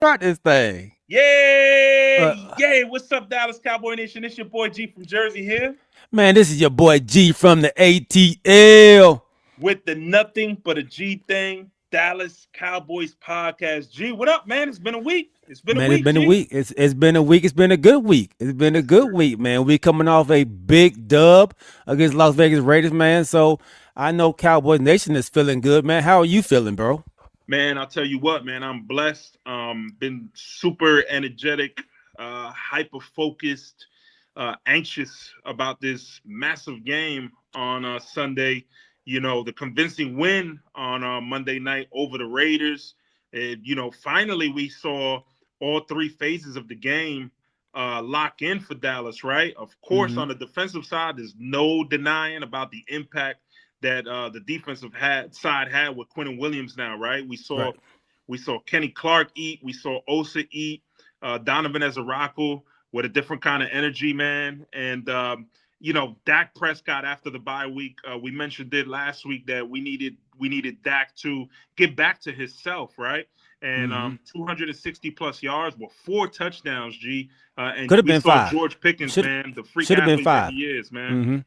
Start this thing. Yay! Uh, Yay! What's up, Dallas Cowboy Nation? It's your boy G from Jersey here man, this is your boy G from the ATL. with the Nothing But a G Thing Dallas Cowboys podcast. G, what up, man? It's been a week. It's been a Man, it's week, been a G. week. It's been a week. It's been a good week. It's been a Yes, good sir. week, man. We coming off a big dub against Las Vegas Raiders, man. So I know Cowboys Nation is feeling good, man. How are you feeling, bro? Man, I'll tell you what, man. I'm blessed. Been super energetic, hyper focused, anxious about this massive game on Sunday. The convincing win on Monday night over the Raiders. Finally we saw all three phases of the game lock in for Dallas. Right. Of course, Mm-hmm. on the defensive side, there's no denying about the impact that the defensive side had with Quentin Williams now, right? We saw Right. we saw Kenny Clark eat, we saw Osa eat, Donovan Ezaraku with a different kind of energy, man. And Dak Prescott after the bye week, we mentioned it last week that we needed Dak to get back to himself, right? And Mm-hmm. 260 plus yards with four touchdowns, G. And Could have we been saw five. George Pickens, Should man, the freak should have been athlete that five. he is, man. Mm-hmm.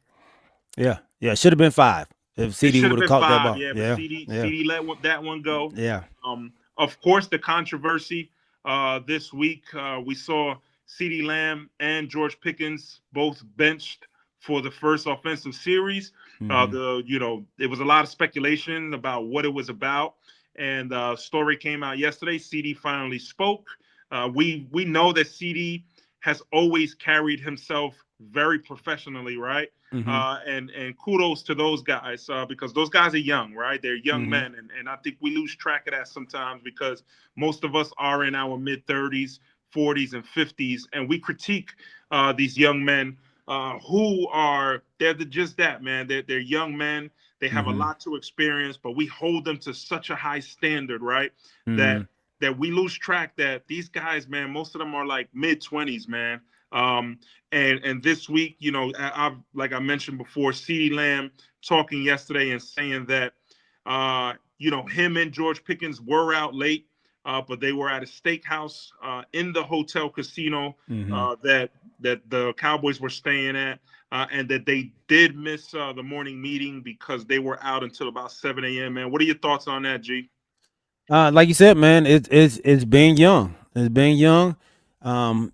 Yeah. Yeah. Should have been five if It CD should would have have been caught that five, ball. yeah, but Yeah. CD Yeah. CD let that one go. Yeah. Of course, the controversy this week we saw CD Lamb and George Pickens both benched for the first offensive series. Mm-hmm. It was a lot of speculation about what it was about, and story came out yesterday. CD finally spoke. We know that CD has always carried himself very professionally, right? Mm-hmm. And kudos to those guys because those guys are young, right? They're young Mm-hmm. men, and I think we lose track of that sometimes because most of us are in our mid 30s, 40s, and 50s, and we critique these young men just that, man. They're young men. They have a Mm-hmm. lot to experience, but we hold them to such a high standard, right? Mm-hmm. That we lose track that these guys, man, most of them are like mid 20s, man. Um, and this week, like I mentioned before, CeeDee Lamb talking yesterday and saying that him and George Pickens were out late, but they were at a steakhouse in the hotel casino Mm-hmm. that the Cowboys were staying at, and that they did miss the morning meeting because they were out until about 7 a.m. Man, what are your thoughts on that, G? Like you said, man, it's being young. It's being young. Um,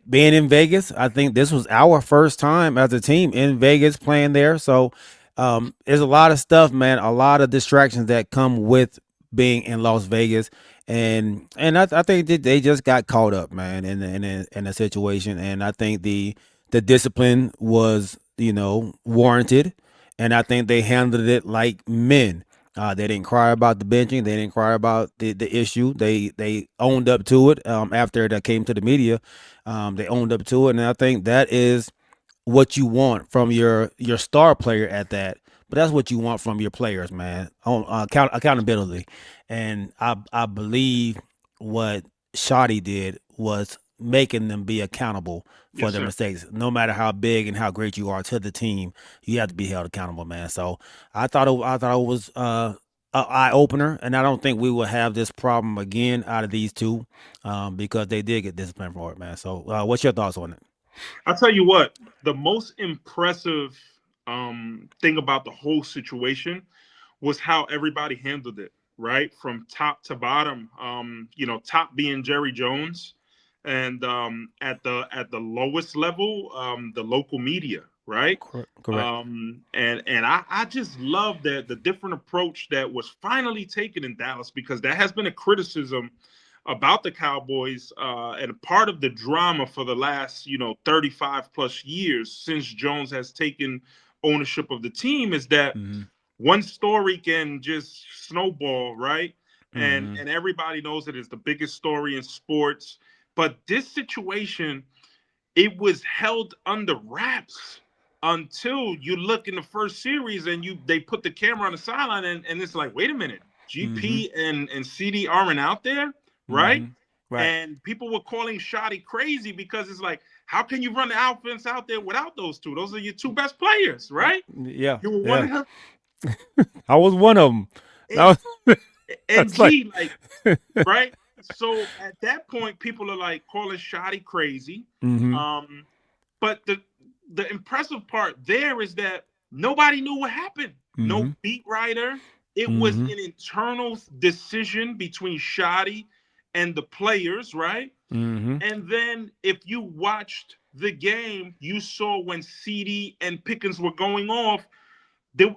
Being in Vegas, I think this was our first time as a team in Vegas playing there. So, there's a lot of stuff, man. A lot of distractions that come with being in Las Vegas, and I think that they just got caught up, man, in a situation. And I think the discipline was, warranted, and I think they handled it like men. They didn't cry about the benching. They didn't cry about the issue. They owned up to it after that came to the media. They owned up to it, and I think that is what you want from your star player at that. But that's what you want from your players, man. Accountability, and I believe what Shoddy did was making them be accountable for Yes, their sir. mistakes. No matter how big and how great you are to the team, you have to be held accountable, man. So I thought it was an eye opener, and I don't think we will have this problem again out of these two, because they did get disciplined for it, man. So, what's your thoughts on it? I'll tell you what, the most impressive thing about the whole situation was how everybody handled it, right? From top to bottom. Top being Jerry Jones, and at the lowest level, the local media, right? Correct. And I just love that the different approach that was finally taken in Dallas because that has been a criticism about the Cowboys and part of the drama for the last 35 plus years since Jones has taken ownership of the team is that Mm-hmm. one story can just snowball, right? And Mm-hmm. and everybody knows it is the biggest story in sports. But this situation, it was held under wraps until you look in the first series and they put the camera on the sideline and it's like, wait a minute, Mm-hmm. GP and CD aren't out there, right? Mm-hmm. Right. And people were calling Shoddy crazy because it's like, how can you run the offense out there without those two? Those are your two best players, right? Yeah. You were one Yeah. of them. I was one of them. And, That was, and that's like, G, like, right? so at that point, people are like calling Shotty crazy. Mm-hmm. Um, but the impressive part there is that nobody knew what happened. No Mm-hmm. beat writer. It was Mm-hmm. an internal decision between Shotty and the players, right? Mm-hmm. And then if you watched the game, you saw when CD and Pickens were going off,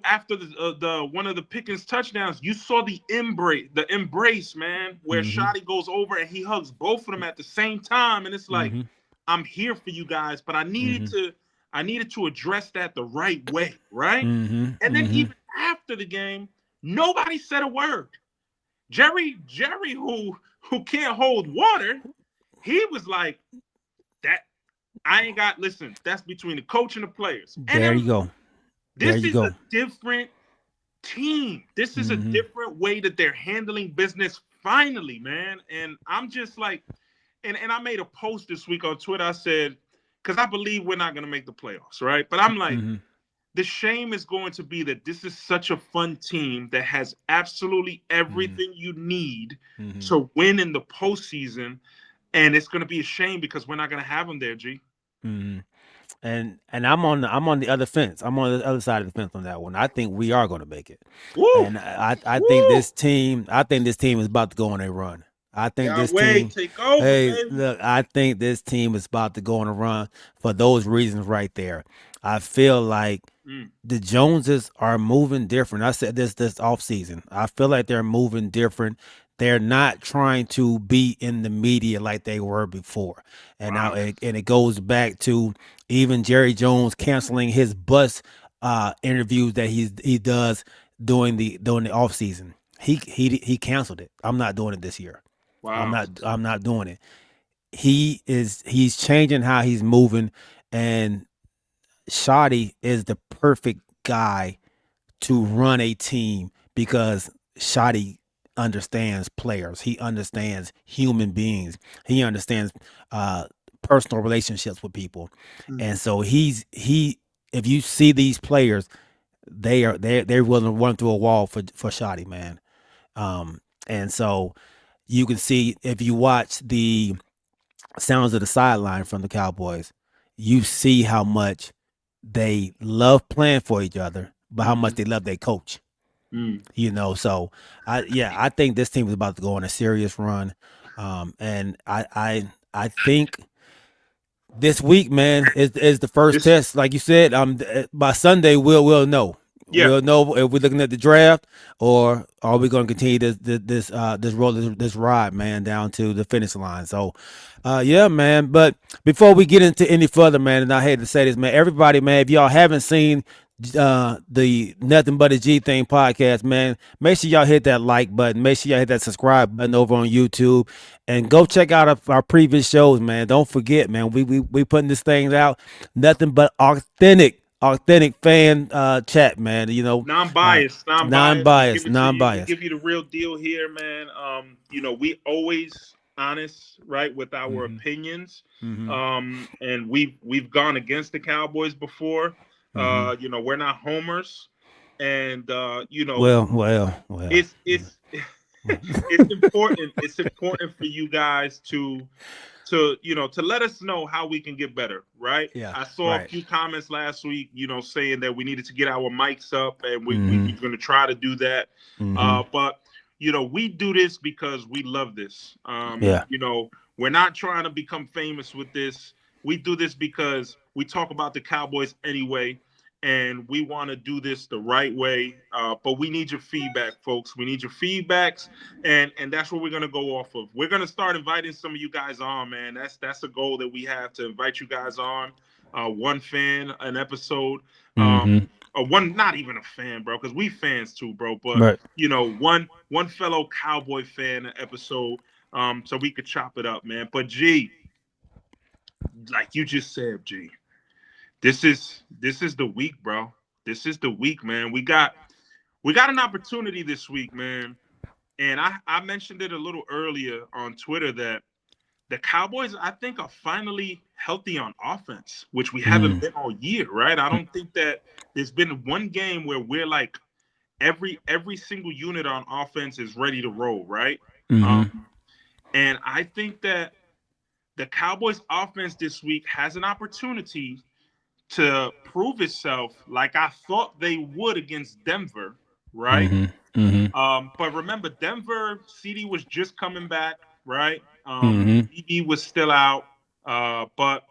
after the one of the Pickens touchdowns, you saw the embrace, man, where Mm-hmm. Shotty goes over and he hugs both of them at the same time, and it's like, Mm-hmm. I'm here for you guys, but Mm-hmm. I needed to address that the right way, right? Mm-hmm. And then Mm-hmm. even after the game, nobody said a word. Jerry, who can't hold water, he was like, that I ain't got. Listen, that's between the coach and the players. And There then you go. There this you is a go. different team. This is a Mm-hmm. different way that they're handling business finally, man. And I'm just like, and I made a post this week on Twitter. I said, because I believe we're not going to make the playoffs, right? But I'm like, Mm-hmm. the shame is going to be that this is such a fun team that has absolutely Mm-hmm. everything you need Mm-hmm. to win in the postseason. And it's going to be a shame because we're not going to have them there, G. Mm-hmm. And I'm on the other fence. I'm on the other side of the fence on that one. I think we are going to make it, Woo! and Woo! I think this team is about to go on a run. I think this Yahweh, team. take over, Hey, baby. look, I think this team is about to go on a run for those reasons right there. I feel like Mm, the Joneses are moving different. I said this off season. I feel like they're moving different. They're not trying to be in the media like they were before. And now wow. and it goes back to even Jerry Jones canceling his bus interviews that he does during the off season. He canceled it. I'm not doing it this year. Wow. I'm not doing it. He's changing how he's moving, and Shoddy is the perfect guy to run a team because Shoddy understands players. He understands human beings. He understands uh, personal relationships with people, Mm, and so he. If you see these players, they're willing to run through a wall for Shoddy, man. And so you can see if you watch the sounds of the sideline from the Cowboys, you see how much they love playing for each other, but how much mm, they love their coach. mm. So I think this team is about to go on a serious run, and I think this week, man, is the first This, test. Like you said, by Sunday we'll know. yeah. We'll know if we're looking at the draft or are we going to continue this roll this ride, man, down to the finish line. So, yeah, man. But before we get into any further, man, and I hate to say this, man, everybody, man, if y'all haven't seen the Nothing But a G Thing podcast, man, make sure y'all hit that like button. Make sure y'all hit that subscribe button over on YouTube, and go check out our previous shows, man. Don't forget, man, we putting this thing out, nothing but authentic fan chat, man. Non-biased, non-biased. We give Non-biased, it to you. We non-biased. give you the real deal here, man. We always honest, right, with our Mm-hmm. opinions. Mm-hmm. And we've gone against the Cowboys before. Mm-hmm. We're not homers, and Well. it's it's important for you guys to let us know how we can get better, right? Yeah. I saw a Right. few comments last week, saying that we needed to get our mics up, and Mm-hmm. we're going to try to do that. Mm-hmm. But we do this because we love this. Yeah. We're not trying to become famous with this. We do this because we talk about the Cowboys anyway, and we want to do this the right way. But we need your feedback, folks. We need your feedbacks, and that's what we're gonna go off of. We're gonna start inviting some of you guys on, man. That's a goal that we have, to invite you guys on. One fan an episode. Mm-hmm. One, not even a fan, bro, because we fans too, bro. But Right. one fellow Cowboy fan an episode. So we could chop it up, man. But G, like you just said, G, this is the week, bro. This is the week, man. We got an opportunity this week, man. And I mentioned it a little earlier on Twitter that the Cowboys, I think, are finally healthy on offense, which we haven't Mm-hmm. been all year, right? I don't think that there's been one game where we're like every single unit on offense is ready to roll, right? Mm-hmm. Um, And I think that the Cowboys offense this week has an opportunity to prove itself like I thought they would against Denver, right? Mm-hmm. Mm-hmm. But remember, Denver, CD was just coming back, right? Mm-hmm. BB was still out. But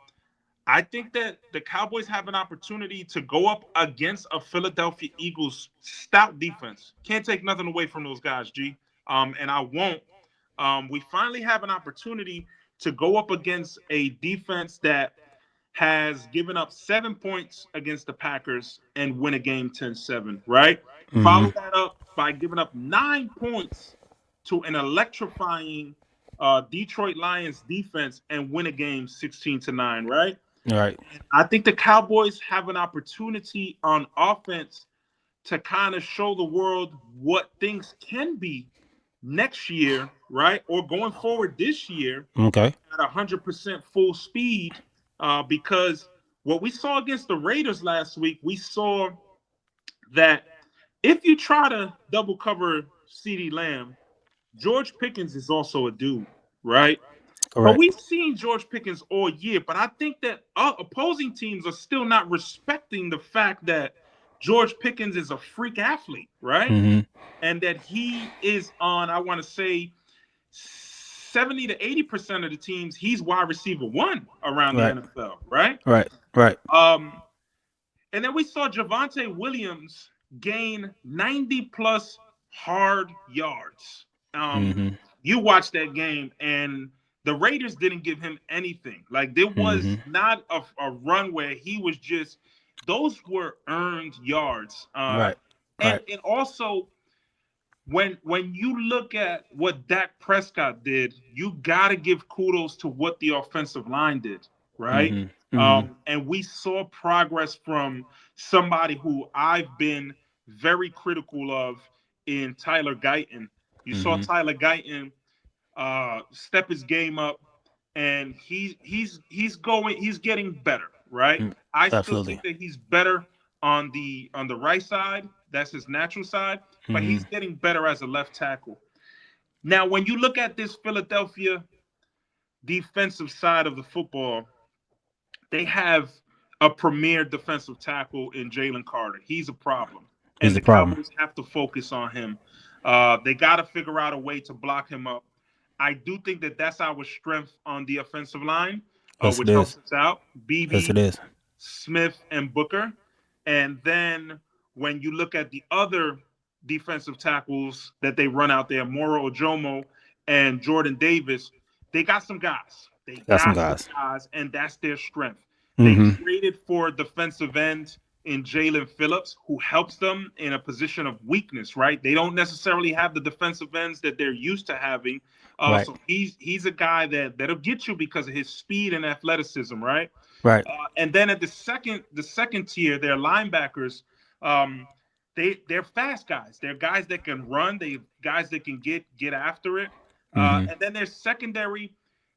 I think that the Cowboys have an opportunity to go up against a Philadelphia Eagles stout defense. Can't take nothing away from those guys, G. And I won't. We finally have an opportunity to go up against a defense that has given up 7 points against the Packers and win a game 10-7, right? Mm-hmm. Follow that up by giving up 9 points to an electrifying Detroit Lions defense and win a game 16-9, right? Right. I think the Cowboys have an opportunity on offense to kind of show the world what things can be next year, right? Or going forward this year Okay. at 100% full speed. Because what we saw against the Raiders last week, we saw that if you try to double cover CeeDee Lamb, George Pickens is also a dude, right? But Correct. we've seen George Pickens all year, but I think that opposing teams are still not respecting the fact that George Pickens is a freak athlete, right? Mm-hmm. And that he is on, I want to say, 70 to 80% of the teams, he's wide receiver one around the Right. NFL, right? Right. Right. Um, and then we saw Javonte Williams gain 90 plus hard yards. Mm-hmm. You watched that game, and the Raiders didn't give him anything. Like, there was Mm-hmm. not a run where he was just, those were earned yards. Right. And, Right. and also, when you look at what Dak Prescott did, you got to give kudos to what the offensive line did, right? Mm-hmm. Mm-hmm. And we saw progress from somebody who I've been very critical of in Tyler Guyton. You saw Mm-hmm. Tyler Guyton step his game up, and he's getting better, right? Mm. I still Absolutely. think that he's better on the right side. That's his natural side, but Mm-hmm. he's getting better as a left tackle. Now, when you look at this Philadelphia defensive side of the football, they have a premier defensive tackle in Jalen Carter. He's a problem, He's and the the problem. Cowboys have to focus on him. They got to figure out a way to block him up. I do think that that's our strength on the offensive line, Yes, it which is. helps us out. Yes, it BB, is. Smith, and Booker. And then when you look at the other defensive tackles that they run out there, Moro Ojomo and Jordan Davis, they got some guys. They Got some got some guys. guys, and that's their strength. They Mm-hmm. traded for defensive end in Jalen Phillips, who helps them in a position of weakness, right? They don't necessarily have the defensive ends that they're used to having. Right. So he's a guy that'll get you because of his speed and athleticism, right? Right. And then at the second tier, they're linebackers. Um, they're fast guys. They're guys that can run. They guys that can get after it. Mm-hmm. And then their secondary,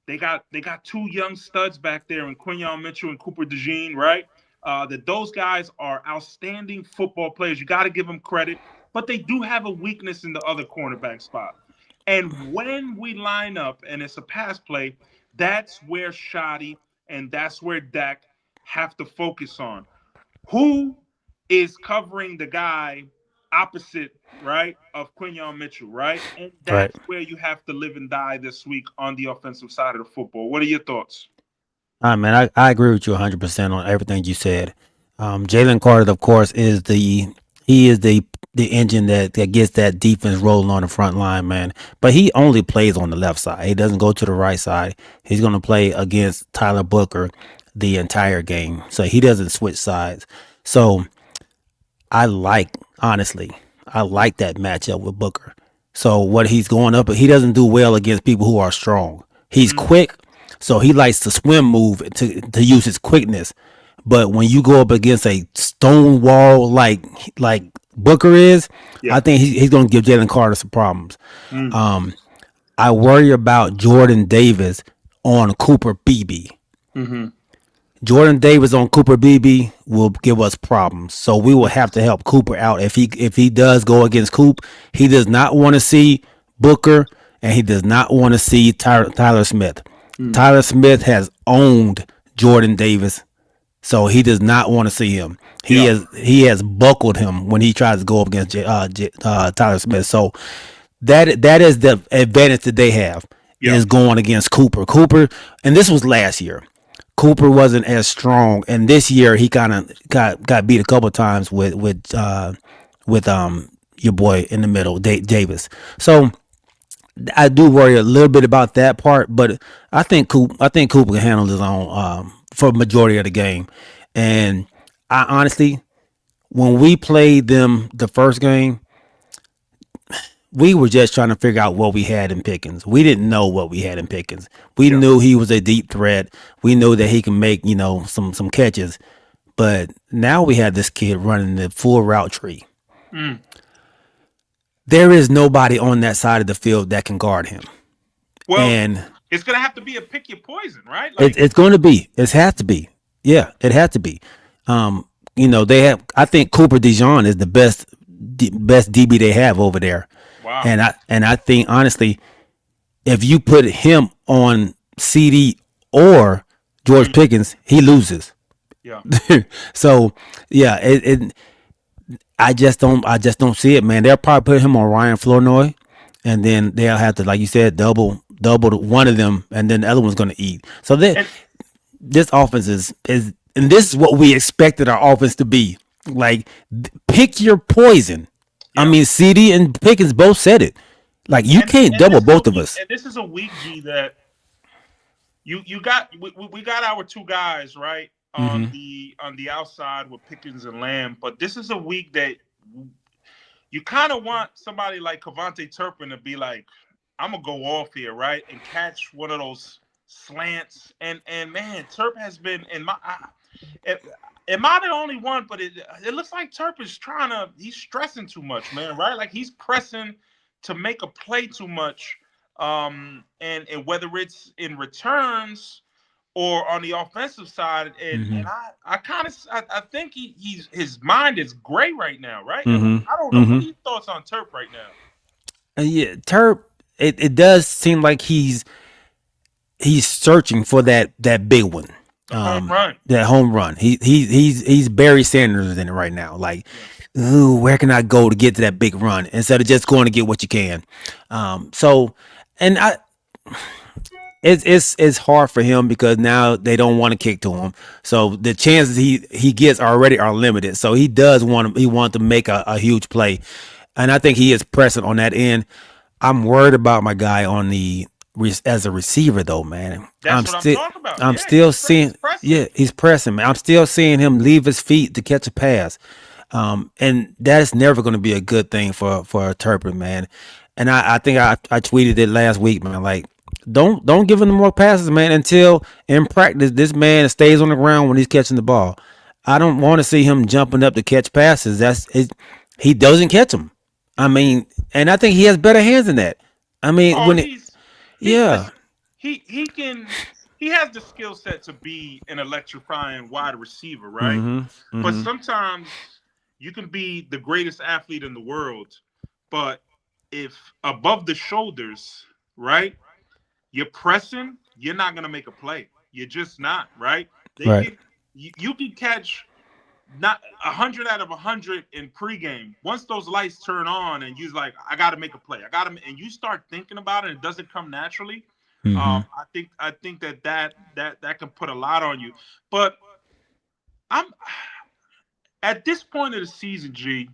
they got two young studs back there in Quinyon Mitchell and Cooper DeJean, right? That those guys are outstanding football players. You got to give them credit, but they do have a weakness in the other cornerback spot. And when we line up and it's a pass play, that's where Shoddy and that's where Dak have to focus on. Who is covering the guy opposite, right, of Quinyon Mitchell, right? And Right. that's where you have to live and die this week on the offensive side of the football. What are your thoughts? All right, man. I agree with you 100% on everything you said. Jalen Carter, of course, is the engine that gets that defense rolling on the front line, man. But he only plays on the left side. He doesn't go to the right side. He's going to play against Tyler Booker the entire game, so he doesn't switch sides. So honestly, I like that matchup with Booker. So what he's going up, he doesn't do well against people who are strong. He's Mm, quick, so he likes to swim move to use his quickness. But when you go up against a stone wall like Booker is, I yeah. think he's going to give Jalen Carter some problems. Mm, I worry about Jordan Davis on Cooper BB. hmm. Jordan Davis on Cooper BB will give us problems. So we will have to help Cooper out. If he does go against Coop, he does not want to see Booker and he does not want to see Tyler Smith. Mm. Tyler Smith has owned Jordan Davis, so he does not want to see him. Yeah. He has buckled him when he tries to go up against Tyler Smith. So that is the advantage that they have Yeah. is going against Cooper. Cooper, and this was last year. Cooper wasn't as strong, and this year he kind of got beat a couple of times with your boy in the middle, Davis. So I do worry a little bit about that part, but I think Cooper can handle his own for majority of the game. And I honestly, when we played them the first game, we were just trying to figure out what we had in Pickens. We didn't know what we had in Pickens. We Yeah. knew he was a deep threat. We knew that he can make some catches. But now we have this kid running the full route tree. Mm. There is nobody on that side of the field that can guard him. Well, And it's gonna have to be a pick your poison, right? Like, it's going to be. It has to be. Yeah, it has to be. They have. I think Cooper DeJean is the best DB they have over there, wow. and I think honestly, if you put him on CD or George Mm. Pickens, he loses. Yeah. So yeah, I just don't see it, man. They'll probably put him on Ryan Flournoy, and then they'll have to, like you said, double one of them, and then the other one's going to eat. So And this offense is, and this is what we expected our offense to be. Like, pick your poison. I yeah. mean, CD and Pickens both said it. Like, you can't And double this is a both of week. us. And this is a week, G, that you got. We got our two guys right Mm-hmm. on the outside with Pickens and Lamb, but this is a week that you kind of want somebody like Cavante Turpin to be like, I'm gonna go off here, right, and catch one of those slants. And man, Turp has been in my. Am I the only one? But it looks like Turp is trying to. He's stressing too much, man. Right? Like he's pressing to make a play too much. And whether it's in returns or on the offensive side, and Mm-hmm. I kind of I think he's his mind is gray right now, right? I don't Mm-hmm. know. What Mm-hmm. are your thoughts on Turp right now? Yeah, Turp. It does seem like he's searching for that big one, The home run. that home run. He's Barry Sanders in it right now. Like, ooh, where can I go to get to that big run instead of just going to get what you can? So, and it's hard for him because now they don't want to kick to him. So the chances he gets already are limited. So he wants to make a huge play, and I think he is pressing on that end. I'm worried about my guy on the as a receiver though, man. That's what I'm talking about. I'm Yeah, still seeing, he's pressing. yeah, he's pressing, man. I'm still seeing him leave his feet to catch a pass. And that's never going to be a good thing for Turpin, man. And I think I tweeted it last week, man. Like, don't give him more passes, man, until in practice this man stays on the ground when he's catching the ball. I don't want to see him jumping up to catch passes. He doesn't catch them. I mean, and I think he has better hands than that. I mean, Oh, when it, he yeah. listen. He can he has the skill set to be an electrifying wide receiver, right? Mm-hmm. But Mm-hmm. sometimes you can be the greatest athlete in the world, but if above the shoulders, right, you're pressing, you're not gonna make a play. You're just not, right? They Right. can you can catch not 100 out of 100 in pregame. Once those lights turn on and you're like, I got to make a play, I got to, and you start thinking about it, and it doesn't come naturally. Mm-hmm. I think that can put a lot on you. But I'm at this point of the season, G.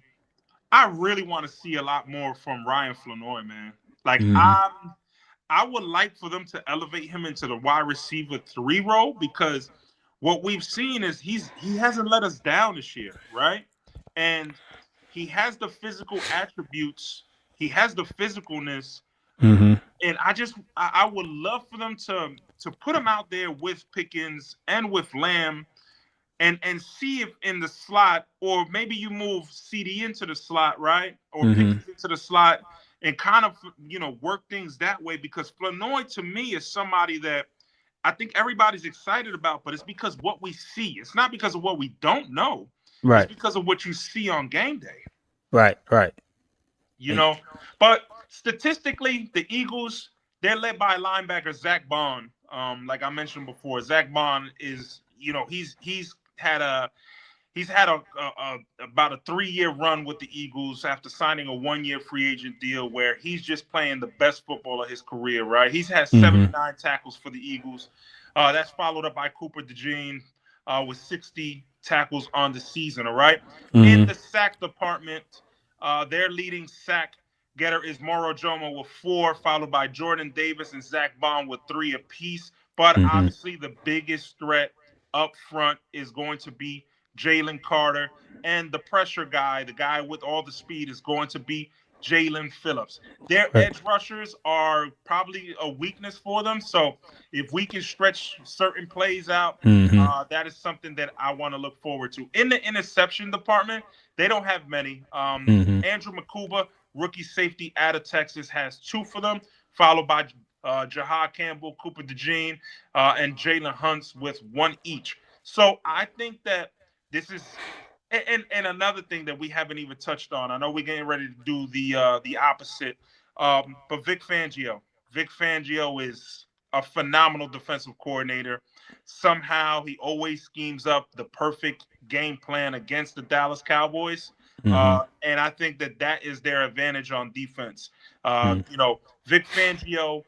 I really want to see a lot more from Ryan Flournoy, man. Like Mm-hmm. I would like for them to elevate him into the wide receiver three role because what we've seen is he hasn't let us down this year, right? And he has the physical attributes, he has the physicalness, Mm-hmm. and I would love for them to put him out there with Pickens and with Lamb and see if in the slot, or maybe you move CD into the slot, right? Or Mm-hmm. Pickens into the slot and kind of work things that way because Flournoy to me is somebody that I think everybody's excited about, but it's because what we see. It's not because of what we don't know. It's Right. because of what you see on game day. Right. Right. You Hey, know, but statistically, the Eagles, they're led by linebacker Zach Bond. Like I mentioned before, Zach Bond is, he's had about a 3 year run with the Eagles after signing a 1 year free agent deal where he's just playing the best football of his career. Right, he's had Mm-hmm. 79 tackles for the Eagles. That's followed up by Cooper DeJean with 60 tackles on the season. All right, in Mm-hmm. the sack department, their leading sack getter is Moro Jomo with four, followed by Jordan Davis and Zach Bond with three apiece. But Mm-hmm. obviously, the biggest threat up front is going to be Jalen Carter. And the pressure guy, the guy with all the speed, is going to be Jalen Phillips. Their Right. edge rushers are probably a weakness for them. So if we can stretch certain plays out, Mm-hmm. that is something that I want to look forward to. In the interception department, they don't have many. Mm-hmm. Andrew Makuba, rookie safety out of Texas, has two for them, followed by Jahad Campbell, Cooper DeJean, and Jalen Hunts with one each. So I think that this is and another thing that we haven't even touched on. I know we're getting ready to do the opposite. But Vic Fangio is a phenomenal defensive coordinator. Somehow he always schemes up the perfect game plan against the Dallas Cowboys. Mm-hmm. And I think that that is their advantage on defense. Mm-hmm. Vic Fangio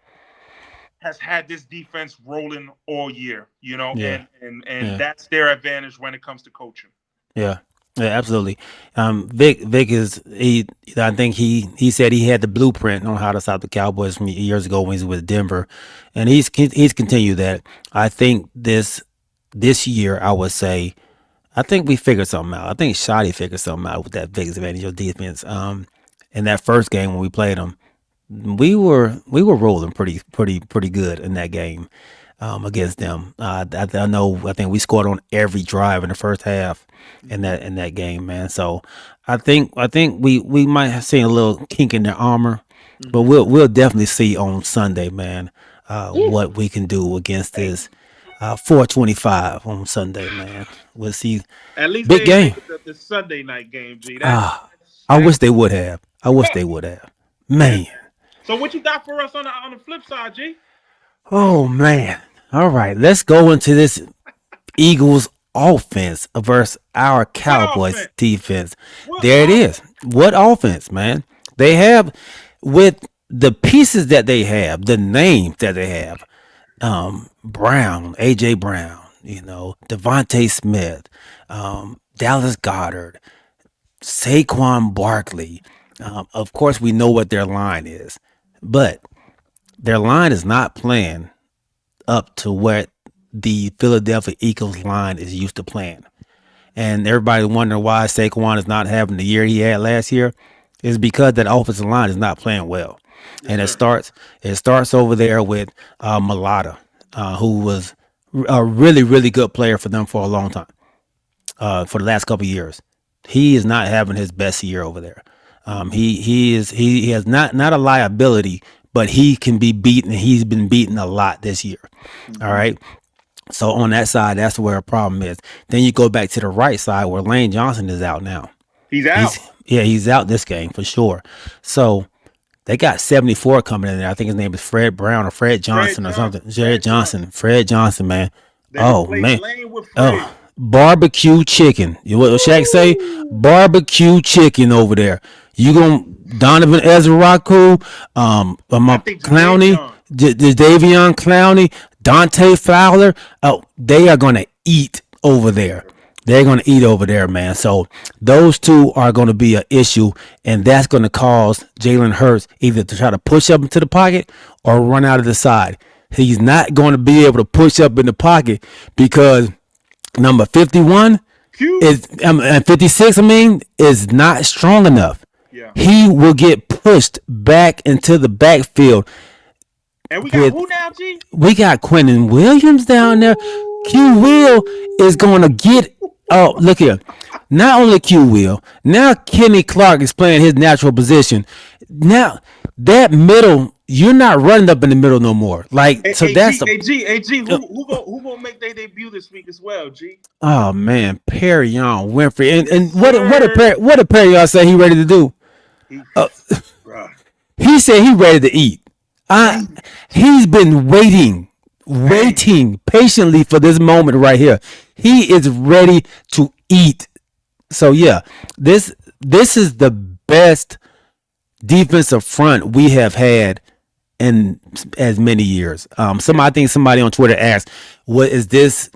has had this defense rolling all year, Yeah. and Yeah. that's their advantage when it comes to coaching. Yeah. Yeah, absolutely. Vic is he. I think he said he had the blueprint on how to stop the Cowboys from years ago when he was with Denver, and he's continued that. I think this year I would say I think we figured something out. I think Shoddy figured something out with that Vegas advantage of defense. In that first game when we played them, we were rolling pretty good in that game against them. I know. I think we scored on every drive in the first half Mm-hmm. in that game, man. So I think we might have seen a little kink in their armor, but Mm-hmm. we'll definitely see on Sunday, man, Woo. what we can do against Hey, this 425 on Sunday, man. We'll see. at least Big they ain't game. make it the Sunday night game, G. That's Ah, that's I that's. wish they would have. I wish they would have. And Man. so, what you got for us on the flip side, G? Oh man. All right, let's go into this Eagles offense versus our What Cowboys offense? defense. What There it is. offense? What offense, man? They have with the pieces that they have, the names that they have. Brown, AJ Brown, Devontae Smith, Dallas Goddard, Saquon Barkley. Of course, we know what their line is, but their line is not playing up to what the Philadelphia Eagles line is used to playing. And everybody wondering why Saquon is not having the year he had last year is because that offensive line is not playing well. Yes, And it sir. starts over there with Mulata, who was a really good player for them for a long time, for the last couple of years. He is not having his best year over there. Mm-hmm. He has not a liability, but he can be beaten. He's been beaten a lot this year. All Mm-hmm. right. So on that side, that's where a problem is. Then you go back to the right side where Lane Johnson is out now. He's out. He's out this game for sure. So they got 74 coming in there. I think his name is Fred Brown or Fred Fred Johnson or something. Johnson. Fred Johnson. Fred Johnson, man. They Oh replaced man. Lane with Fred. Oh, barbecue chicken. You what Shaq say? Woo! Barbecue chicken over there. You gonna Donovan Ezraku, I my think Clowney, Jadavion. Davion Clowney, Dante Fowler. Oh, they are gonna eat over there. They're going to eat over there, man. So those two are going to be an issue, and that's going to cause Jalen Hurts either to try to push up into the pocket or run out of the side. He's not going to be able to push up in the pocket because number 51 Q. is and 56. I mean, is not strong enough. Yeah. He will get pushed back into the backfield And we got with who now, G? we got Quentin Williams down there. Q Will is Ooh. going to get. Oh, look here. Not only Q Will, now Kenny Clark is playing his natural position. Now that middle, you're not running up in the middle no more. Like Hey, so, hey, that's G, the. hey, G, hey, G. Who gonna make their debut this week as well, G? Oh man, Perry Young Winfrey, and Yes, what sir. did Perry y'all say he ready to do? He, bruh. He said he ready to eat. I Dang, He's been dang. waiting patiently for this moment right here. He is ready to eat. So yeah, this is the best defensive front we have had in as many years. Yeah. I think somebody on Twitter asked, "What is this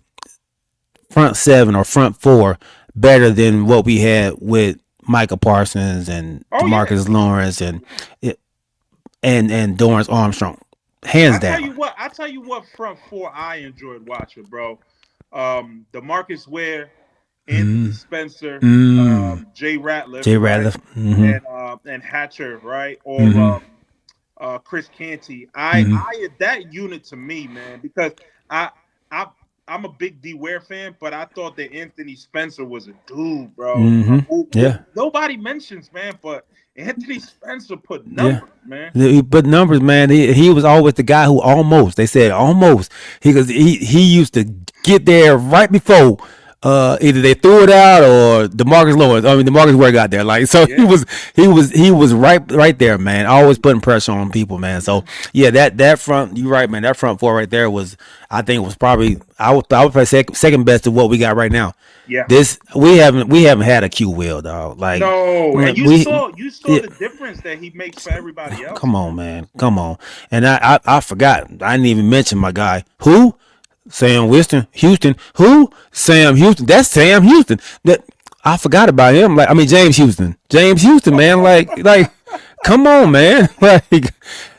front seven or front four better than what we had with Micah Parsons and Oh yeah. Demarcus Lawrence and Dorrance Armstrong, I hands tell down." you what. I tell you what. Front four, I enjoyed watching, bro. Demarcus Ware, Anthony Mm, Spencer, mm. Jay Ratliff, Jay right, Ratliff. Mm-hmm. and Hatcher, right, or Mm-hmm. Chris Canty. Mm-hmm. That unit to me, man, because I I I'm a big D Ware fan, but I thought that Anthony Spencer was a dude, bro. Mm-hmm. Who Yeah. nobody mentions, man, but Anthony Spencer put Yeah. numbers, man. But numbers, man. He was always the guy who almost. They said almost. He used to get there right before either they threw it out or Demarcus Lawrence. I mean, Demarcus Ware got there. Like so, Yeah, he was right there, man. Always putting pressure on people, man. So yeah, that front. You're right, man. That front four right there was, I think, was probably I would probably say second best to what we got right now. yeah. This we haven't had a Q will, dog. No, and We you saw yeah, the difference that he makes for everybody else, come man. on, man. Come on. And I forgot. I didn't even mention my guy. Who? Sam Houston. Houston. Who? Sam Houston. That's Sam Houston. That I forgot about him. Like I mean James Houston. James Houston, man. Come on, man.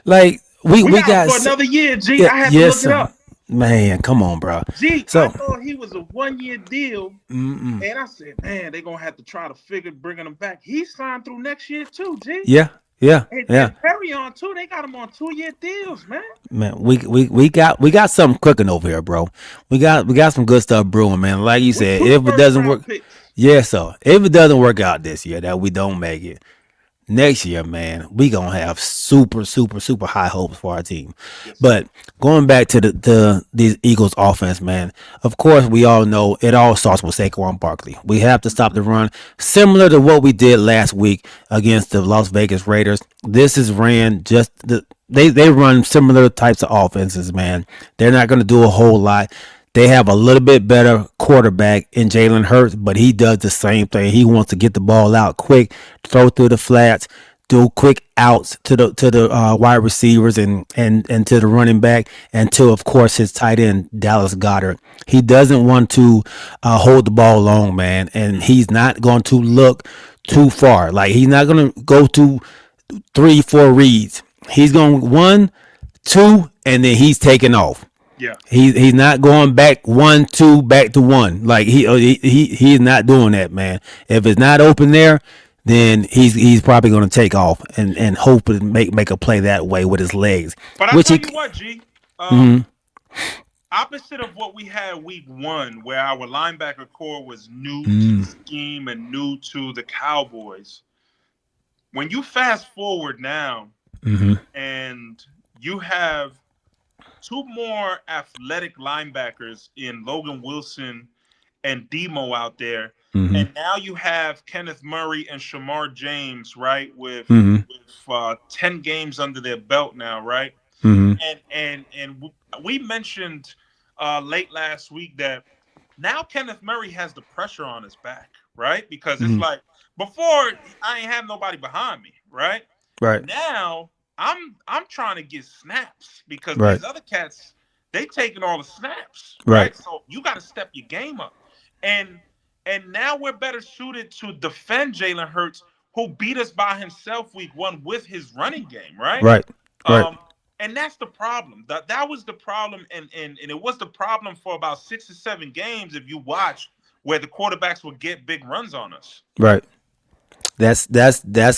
Like We we got him got for another year, G. yeah, I had to yes, look it sir. up. Man, come on, bro. G, I So, thought he was a 1 year deal, mm-mm. and I said, man, they're gonna have to try to figure bringing him back. He signed through next year too, G. Yeah, yeah, yeah. And Perry on too. They got him on 2 year deals, man. Man, we got something cooking over here, bro. We got some good stuff brewing, man. Like you With said, two if it first doesn't round work, picks. yeah, so if it doesn't work out this year, that we don't make it next year, man, we gonna have super high hopes for our team. Yes, sir. But going back to these Eagles offense, man, of course we all know it all starts with Saquon Barkley. We have to stop the run, similar to what we did last week against the Las Vegas Raiders. This is ran just they run similar types of offenses, man. They're not gonna do a whole lot. They have a little bit better quarterback in Jalen Hurts, but he does the same thing. He wants to get the ball out quick, throw through the flats, do quick outs to the wide receivers and to the running back, and to of course his tight end Dallas Goddard. He doesn't want to hold the ball long, man, and he's not going to look too far. Like he's not going to go to 3, 4 reads. He's going one, two, and then he's taking off. Yeah. He's not going back 1, 2, back to one. Like he's not doing that, man. If it's not open there, then he's probably going to take off and hope to make a play that way with his legs, But I which tell he. you what, G. Mm-hmm, Opposite of what we had week one, where our linebacker core was new to the mm, scheme and new to the Cowboys. When you fast forward now mm-hmm, and you have two more athletic linebackers in Logan Wilson and Demo out there. mm-hmm, And now you have Kenneth Murray and Shamar James, right, mm-hmm, with 10 games under their belt now, right? mm-hmm, And we mentioned late last week that now Kenneth Murray has the pressure on his back, right? Because it's mm-hmm. like before I ain't have nobody behind me, right? Right, Now I'm trying to get snaps because right, these other cats they taking all the snaps, right, right? So you got to step your game up, and and now we're better suited to defend Jalen Hurts, who beat us by himself week one with his running game, right? right, right. Um, and that's the problem. That was the problem, and it was the problem for about 6 or 7 games if you watch where the quarterbacks would get big runs on us. Right. That's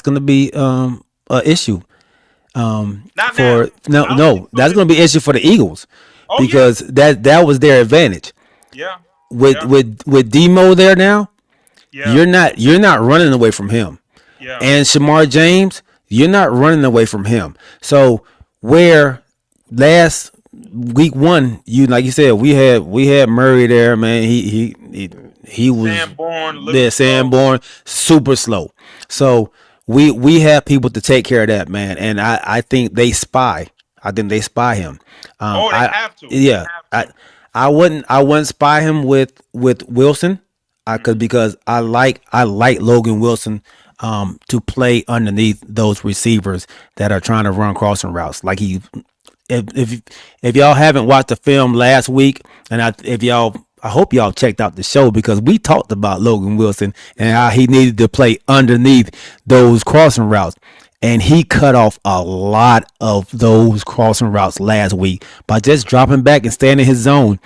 gonna be a issue. Not For now. no, I don't think no, so that's this going to be week. an issue for the Eagles Oh yeah, because that was their advantage yeah, with yeah, Demo there now. yeah, You're not running away from him, yeah. and Shamar James, you're not running away from him. So where last week one, you like you said, we had Murray there, man. He was Sanborn, a little there, slow. Sanborn, super slow. So we have people to take care of that, man, and I think they spy. I think they spy him. Oh, they I have to. They yeah, have to. I wouldn't spy him with Wilson, Hmm. because I like Logan Wilson to play underneath those receivers that are trying to run crossing routes. Like if if y'all haven't watched the film last week, and if y'all, I hope y'all checked out the show because we talked about Logan Wilson and how he needed to play underneath those crossing routes. And he cut off a lot of those crossing routes last week by just dropping back and staying in his zone.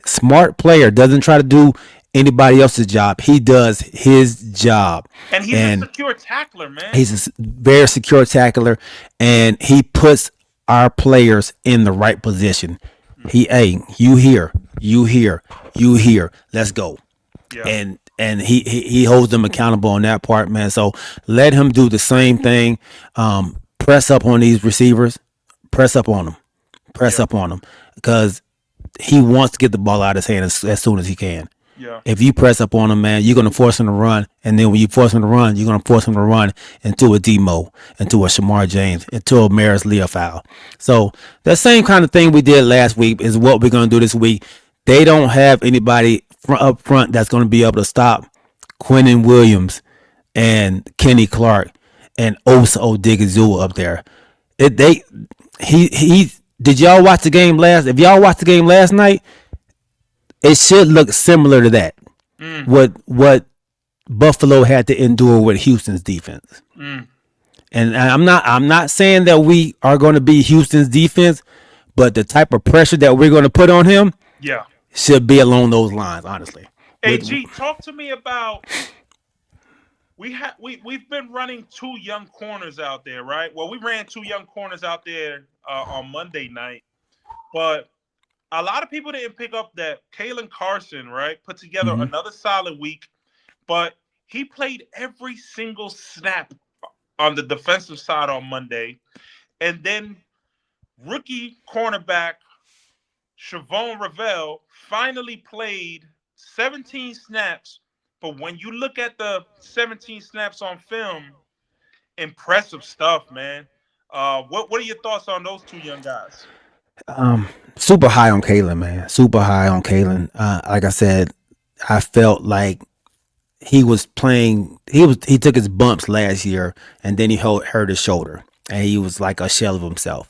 Smart player, doesn't try to do anybody else's job. He does his job. And he's a And secure tackler, man. he's a very secure tackler, and he puts our players in the right position. Hey, you here, you here, you here. Let's go. Yeah, And he holds them accountable on that part, man. So let him do the same thing. Press up on these receivers. Press up on them. Press yeah, up on them because he wants to get the ball out of his hand as soon as he can. yeah, If you press up on him, man, you're gonna force him to run, and then when you force him to run, you're gonna force him to run into a Demo, into a Shamar James, into a Maris Leofow. So the same kind of thing we did last week is what we're gonna do this week. They don't have anybody up front that's gonna be able to stop Quinnen Williams and Kenny Clark and Osa Odigizua up there. It they he did y'all watch the game last? If y'all watched the game last night, it should look similar to that. mm, What Buffalo had to endure with Houston's defense. mm, And I'm not saying that we are going to be Houston's defense, but the type of pressure that we're going to put on him yeah. should be along those lines, honestly. Hey, With G, talk to me about we've been running two young corners out there, right? Well, we ran two young corners out there on Monday night, but a lot of people didn't pick up that Kalen Carson, right, put together Mhm. another solid week, but he played every single snap on the defensive side on Monday, and then rookie cornerback Chavon Ravel finally played 17 snaps. But when you look at the 17 snaps on film, impressive stuff, man. What are your thoughts on those two young guys? Super high on Kalen, man. Super high on Kalen. Like I said, I felt like he was playing. He took his bumps last year, and then he hurt his shoulder, and he was like a shell of himself.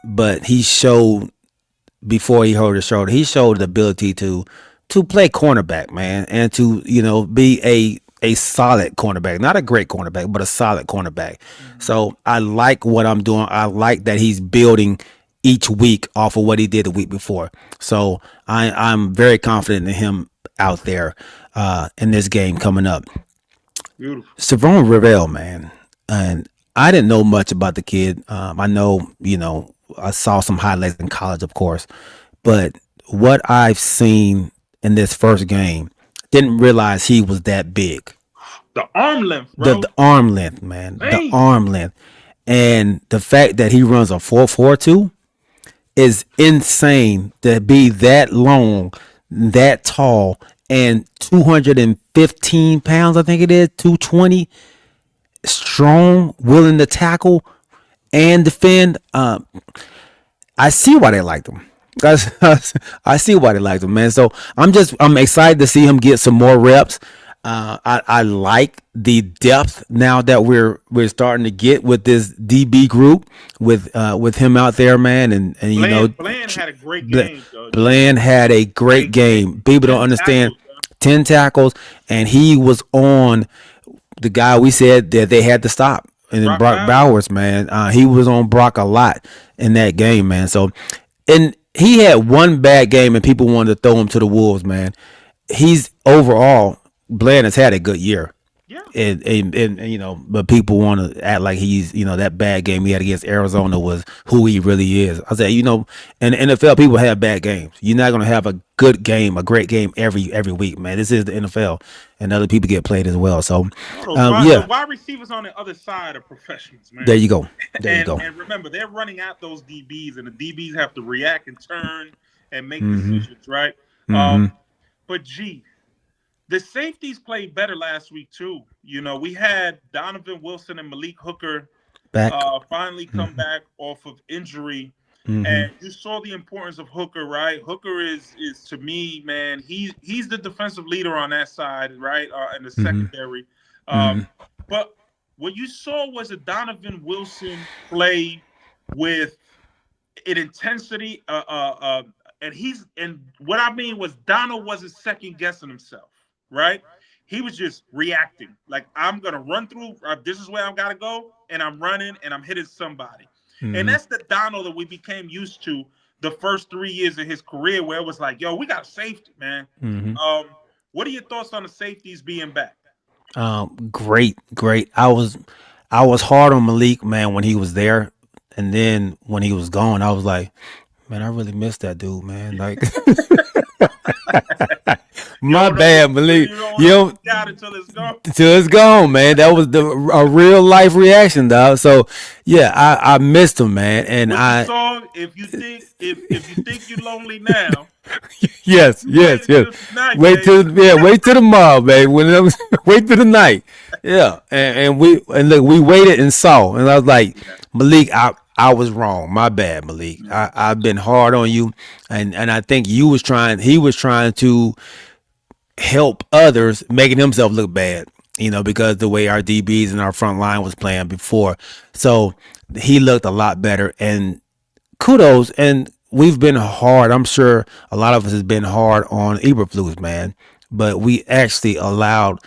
But he showed before he hurt his shoulder, he showed the ability to play cornerback, man, and to be a solid cornerback, not a great cornerback, but a solid cornerback. Mm-hmm. So I like what I'm doing. I like that he's building each week off of what he did the week before. So I'm very confident in him out there in this game coming up. Beautiful. Savon Rivell, man, and I didn't know much about the kid. I know, I saw some highlights in college, of course, but what I've seen in this first game, didn't realize he was that big. The arm length, The bro. arm length, man, the Man. arm length, and the fact that he runs a 4.42 is insane to be that long, that tall, and 215 pounds. I think it is 220, strong, willing to tackle and defend. I see why they liked him. I see why they liked him, man. So I'm excited to see him get some more reps. I like the depth now that we're starting to get with this DB group with him out there, man, and Bland had a great game, G. Bland had a great Great game. game. People don't 10 understand. tackles, bro. 10 tackles, and he was on the guy we said that they had to stop. And then Brock Brock Bowers. Bowers, man, he was on Brock a lot in that game, man. So, and he had one bad game, and people wanted to throw him to the wolves, man. He's overall, Bland has had a good year. Yeah. And but people want to act like he's that bad game he had against Arizona was who he really is. I said in the NFL people have bad games. You're not gonna have a good game, a great game every week, man. This is the NFL, and other people get played as well. So, No, the yeah, wide receivers on the other side are professionals, there man. you go, there you go. And remember, they're running at those DBs, and the DBs have to react and turn and make Mm-hmm. decisions, right? Mm-hmm. But G, The safeties played better last week too. We had Donovan Wilson and Malik Hooker Back. finally come Mm-hmm. back off of injury, Mm-hmm. and you saw the importance of Hooker, right? Hooker is to me, man. He's the defensive leader on that side, right, in the Mm-hmm. secondary. Mm-hmm. But what you saw was a Donovan Wilson play with an intensity, and what I mean was Donald wasn't second guessing himself, right? He was just reacting. Like, I'm gonna run through. This is where I gotta go, and I'm running, and I'm hitting somebody. And Mm-hmm. that's the Donald that we became used to the first 3 years of his career, where it was like, yo, we got a safety, man. Mm-hmm. What are your thoughts on the safeties being back? Great, great. I was hard on Malik, man, when he was there, and then when he was gone, I was like, man, I really miss that dude, man. Like, You my don't know bad, Malik. you don't You know know, you got it till it's gone. till it's gone, man. That was a real life reaction, dog. So yeah, I missed him, man, and What's the I song? If you think you're lonely now, yes, you yes, wait yes. until tonight, baby. Wait till tomorrow, baby. When it was, wait till the night. Yeah, and look, we waited and saw, and I was like, Yeah. Malik, I was wrong. My bad, Malik. I've been hard on you, and I think he was trying to help others, making himself look bad. Because the way our DBs and our front line was playing before, so he looked a lot better, and kudos. And we've been hard. I'm sure a lot of us has been hard on Eberflus, man. But we actually allowed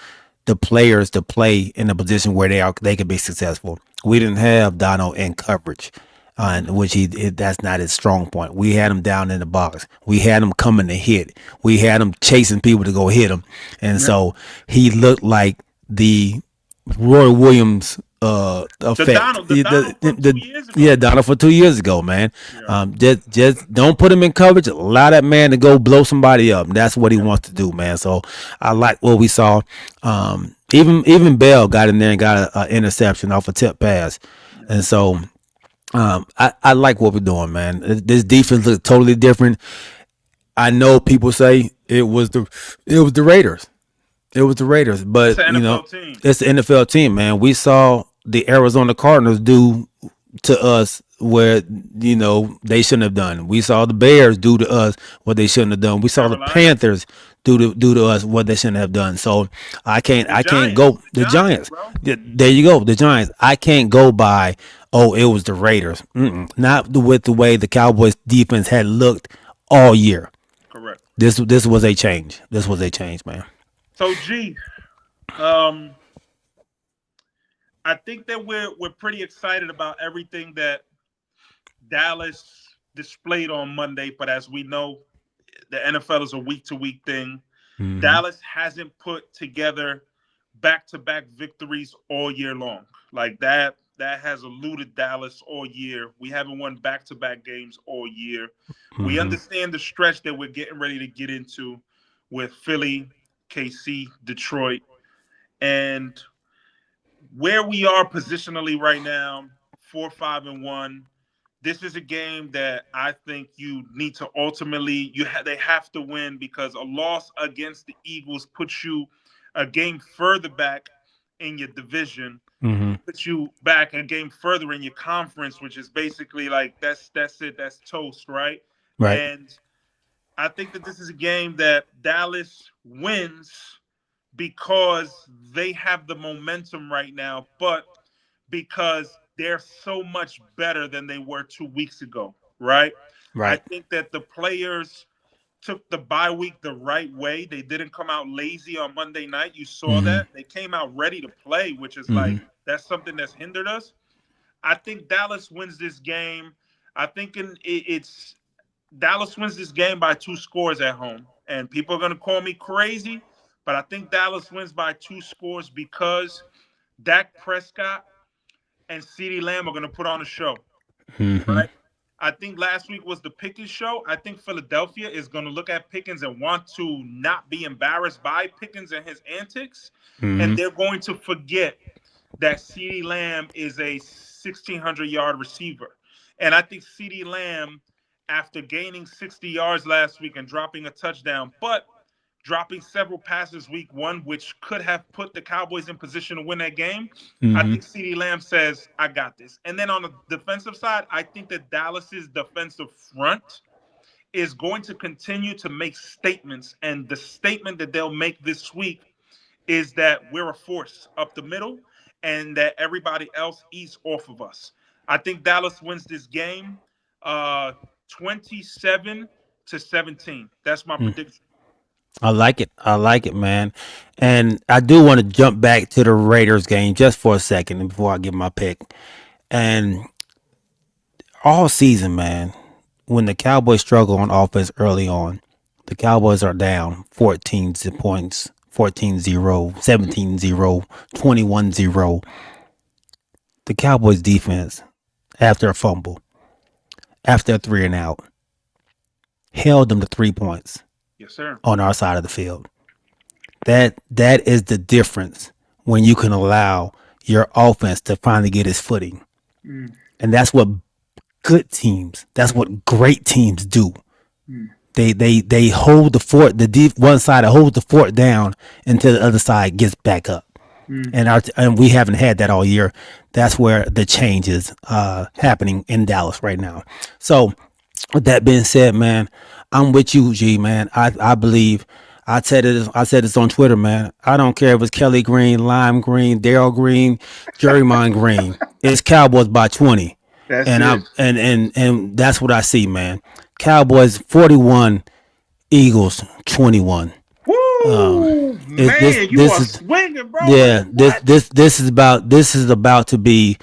the players to play in a position where they could be successful. We didn't have Dono in coverage, Mhm. which that's not his strong point. We had him down in the box. We had him coming to hit. We had him chasing people to go hit him, and Yeah. so he looked like the Roy Williams The effect. Donald, the Donald from 2 years Yeah, ago. Donald for 2 years ago, man. Yeah. Just don't put him in coverage. Allow that man to go blow somebody up. That's what he Yeah. wants to do, man. So I like what we saw. Even Bell got in there and got an interception off a tip pass, Yeah. and so I like what we're doing, man. This defense looks totally different. I know people say it was the Raiders. It was the Raiders, It's but an NFL team. it's the NFL team, man. We saw the Arizona Cardinals do to us where they shouldn't have done. We saw the Bears do to us what they shouldn't have done. We saw the Carolina. Panthers do to us what they shouldn't have done. So The I can't Giants. go The the Giants, Giants. bro. There you go, the Giants. I can't go by. Oh, it was the Raiders. Not with the way the Cowboys defense had looked all year. Correct. This was a change. This was a change, man. So G, um, I think that we're pretty excited about everything that Dallas displayed on Monday, but as we know, the NFL is a week to week thing. Hmm. Dallas hasn't put together back to back victories all year long. Like that has eluded Dallas all year. We haven't won back to back games all year. We Hmm. understand the stretch that we're getting ready to get into with Philly, KC, Detroit, and where we are positionally right now, 4-5-1. This is a game that I think you need to ultimately they have to win, because a loss against the Eagles puts you a game further back in your division, Hmm. puts you back a game further in your conference, which is basically like that's it, that's toast, right? Right. And I think that this is a game that Dallas wins because they have the momentum right now, but because they're so much better than they were 2 weeks ago, right? I Right. think that the players took the bye week the right way. They didn't come out lazy on Monday night. You saw Hmm. that. They came out ready to play, which is Hmm. like, that's something that's hindered us. I think Dallas wins this game. I think it's Dallas wins this game by 2 scores at home. And people are going to call me crazy, but I think Dallas wins by 2 scores because Dak Prescott and CeeDee Lamb are going to put on a show, Hmm. right? I think last week was the Pickens show. I think Philadelphia is going to look at Pickens and want to not be embarrassed by Pickens and his antics. And Hmm. they're going to forget that CeeDee Lamb is a 1,600-yard receiver. And I think CeeDee Lamb, after gaining 60 yards last week and dropping a touchdown, but dropping several passes week one, which could have put the Cowboys in position to win that game. I Mm-hmm. think CeeDee Lamb says, I got this. And then on the defensive side, I think that Dallas's defensive front is going to continue to make statements. And the statement that they'll make this week is that we're a force up the middle and that everybody else eats off of us. I think Dallas wins this game uh 27 to 17. That's my prediction. I like it. I like it, man. And I do want to jump back to the Raiders game just for a second before I give my pick. And all season, man, when the Cowboys struggle on offense early on, the Cowboys are down 14 points, 14-0, 17-0, 21-0. The Cowboys defense, after a fumble, after a three and out, held them to 3 points Yes, sir. on our side of the field. That is the difference when you can allow your offense to finally get its footing. Mm, And that's what good teams, that's what great teams do. mm, They hold the fort, the deep one side holds the fort down until the other side gets back up. mm. And we haven't had that all year. That's where the change is happening in Dallas right now. So with that being said, man, I'm with you, G, man. I believe I said this on Twitter, man. I don't care if it's Kelly Green, Lime Green, Daryl Green, Jerrymon Green. It's Cowboys by 20. That's And it. and that's what I see, man. Cowboys 41, Eagles 21. Woo! This Man, you this are is swinging, bro. yeah, What? this is about to be.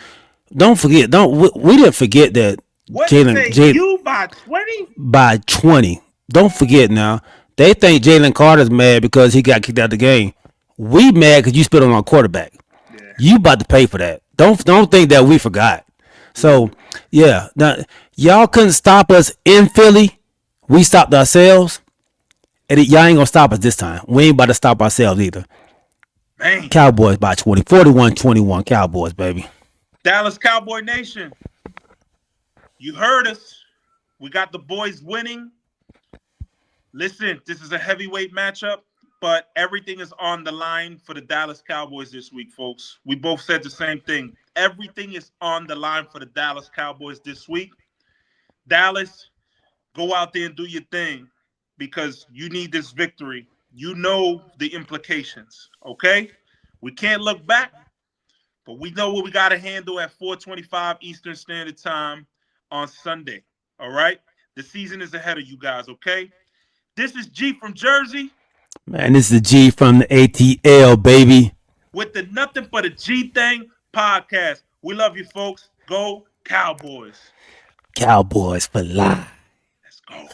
Don't forget, don't we didn't forget that What you Jalen say? J You by 20? by 20. Don't forget now. They think Jalen Carter's mad because he got kicked out of the game. We mad because you spit on our quarterback. Yeah. You about to pay for that. Don't think that we forgot. Yeah. So yeah, now, y'all couldn't stop us in Philly. We stopped ourselves, and y'all ain't gonna stop us this time. We ain't about to stop ourselves either. Man. Cowboys by 20, 41-21. Cowboys, baby. Dallas Cowboy Nation, you heard us. We got the boys winning. Listen, this is a heavyweight matchup, but everything is on the line for the Dallas Cowboys this week, folks. We both said the same thing. Everything is on the line for the Dallas Cowboys this week. Dallas, go out there and do your thing because you need this victory. You know the implications, okay? We can't look back, but we know what we got to handle at 4:25 Eastern Standard Time on Sunday. All right? The season is ahead of you guys, okay? This is G from Jersey Man, this is G from the ATL, baby. with the Nothing But a G Thing podcast. We love you, folks. Go Cowboys. Cowboys for life. Let's go.